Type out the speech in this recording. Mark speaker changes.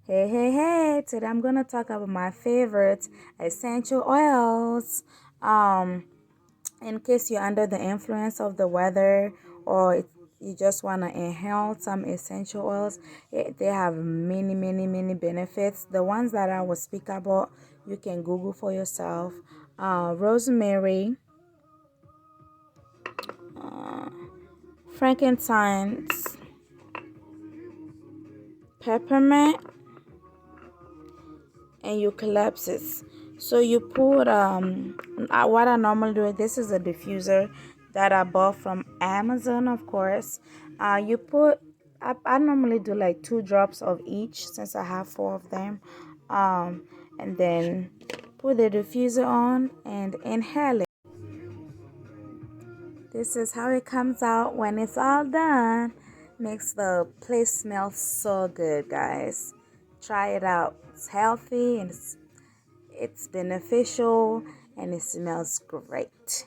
Speaker 1: Hey, today I'm gonna talk about my favorite essential oils. Um, in case you're under the influence of the weather or you just wanna inhale some essential oils, they have many benefits. The ones that I will speak about, you can Google for yourself. Rosemary, frankincense, peppermint, and eucalyptus. So you put what I normally do. This is a diffuser that I bought from Amazon, of course. You put I normally do like 2 drops of each since I have 4 of them, and then put the diffuser on and inhale it. This is how it comes out when it's all done. Makes the place smell so good, guys. Try it out. It's healthy and it's beneficial and it smells great.